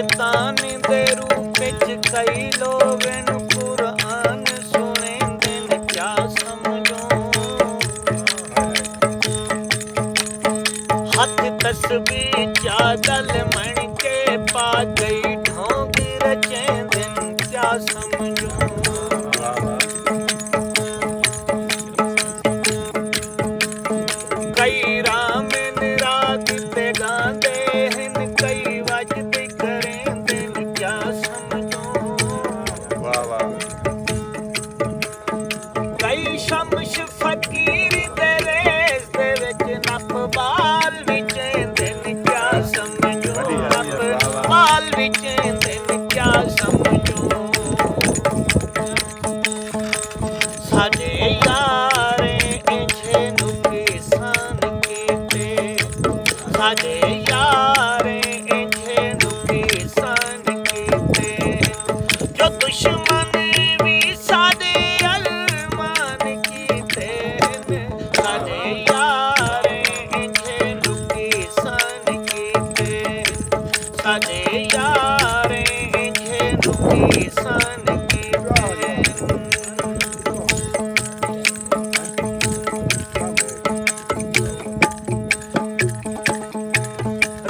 शैतान दे रूप च कई लोग कुरान सुने दिन क्या समझो। हथ तस्बीह चादल मण के पा गई ढोंग रचे दिन क्या समझो। कई राम निराग ते गांदे हैं, कई वजद करें दिन क्या समझो। कई शमश फकीर दे रेस दे विच नप बाल विच दिन क्या समझो। नप बाल विच दिन क्या समझो। साडे यारे इंझे नुकी सान कीते, साडे यारे इंझे नुकी सान कीते, जो दुश्मन भी साडे अरमान कीते। साडे यारे इंझे नुकी सान कीते, साडे यारे इंझे नुकी सान कीते।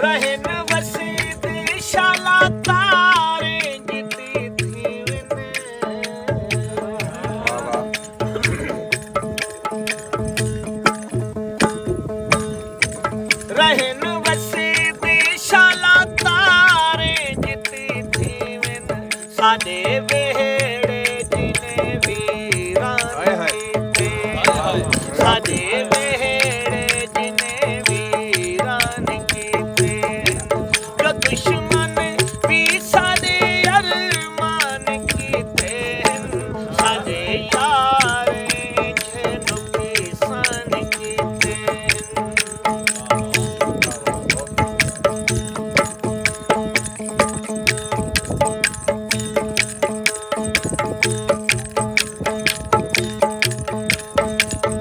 रहन वसीद शाला तारे जिती थी विन। रहन वसीद शाला तारे जिती थी विन। साडे वेहड़े जिने वीरान कीते, साडे वेहड़े जिने वीरान कीते, जो दुश्मन भी साडे अरमान कीते। साडे यार इंझे नुकी सान कीते।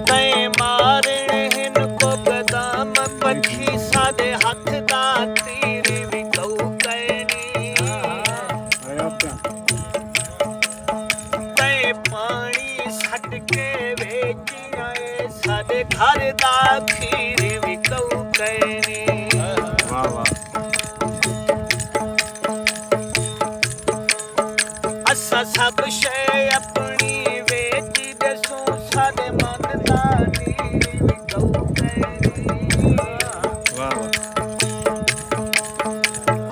तैं मारणे हिन को बदाम पखी, साडे हथ दा तीर भी कऊ कैनी। तैं पानी छड्ड के वेची आए, साडे घर दा खीर भी कऊ कैनी। असा सब शै अपनी वेची दसो, साडे मन दा नीर भी कऊ कैनी।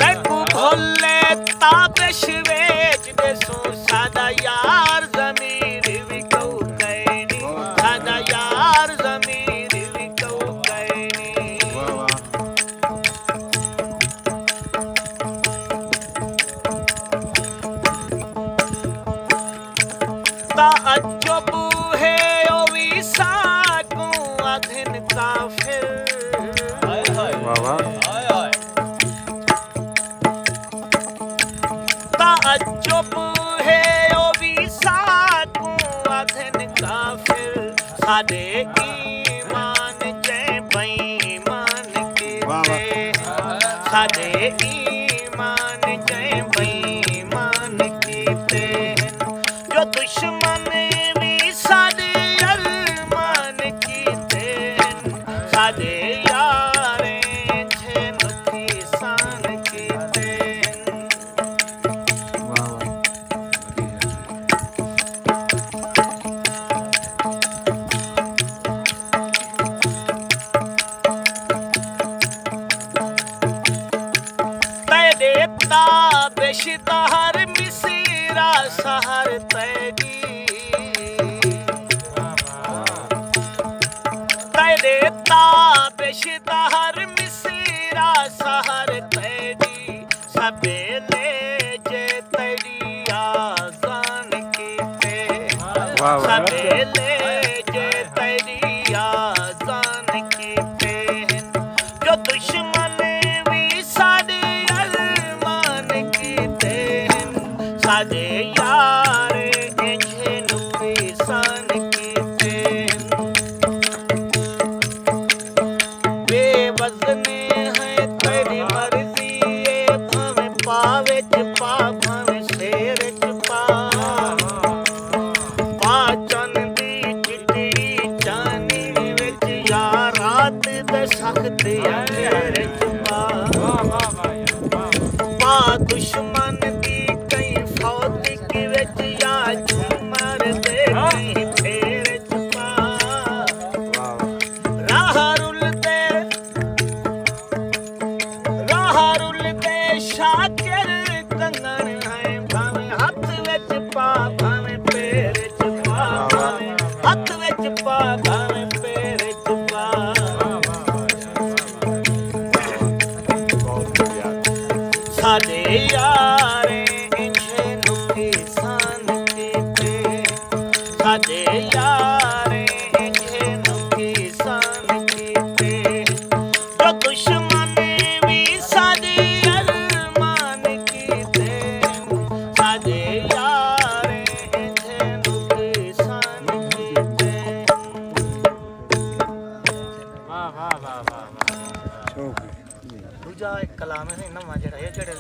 तैकू भोले ताबिश वेच दसो, साडा यार ज़मीर भी कऊ कैनी। साडा यार ज़मीर भी कऊ कैनी। ताअज्जुब है ओ वीसा को अधन काफिर। ताअज्जुब है ओ वीसा को अधन काफिर। साडे ईमान जै बेईमान कीते, साडे ईमान जै बेईमान कीते, जो दुश्मन भी साडे अरमान कीते। साडे यार इंझे नुकी सान कीते। तेरे ताबिश तहर मिसीरा सहर तेरी। तेरे ताबिश तहर मिसीरा सहर तेरी। सबेले जे तेरी आज़ान कीते, सबेले जे तेरी आज़ान कीते, जो दुश्मन भी साडे अरमान कीते। साडे यार इंझे नुकी सान कीते। बेवज़न है तेरी मर्ज़ी, भावें पावे ਹਾਰੁਲ ਦੇ ਸ਼ਾਕਿਰ ਕੰਗਣ ਹੈ ਭਾਵੇਂ ਹੱਥ ਵਿੱਚ ਪਾ ਭਾਵੇਂ ਪੈਰ ਚ ਪਾ ਭਾਵੇਂ ਹੱਥ ਵਿੱਚ ਪਾ ਭਾਵੇਂ ਪੈਰ ਚ ਪਾ ਸਾਡੇ ਯਾਰੇ ਇੰਝੇ ਨੂੰ ਕਿਸਾਨ ਕੀਤੇ ਸਾਡੇ ਯਾਰੇ ਇੰਝੇ ਨੂੰ ਕਿਸਾਨ ਕੀਤੇ ਜੋ ਦੁਸ਼ਮਣ ਵੀ ਸਾਡੇ ਅਰਮਾਨ ਕੀਤੇ ਸਾਡੇ ਯਾਰੇ ਇੰਝੇ ਨੂੰ ਕਿਸਾਨ ਕੀਤੇ ਵਾਹ ਵਾਹ ਵਾਹ ਵਾਹ ਦੂਜਾ ਇੱਕ ਕਲਾਮ ਹੈ ਨਾ ਜਿਹੜਾ ਇਹ ਜਿਹੜੇ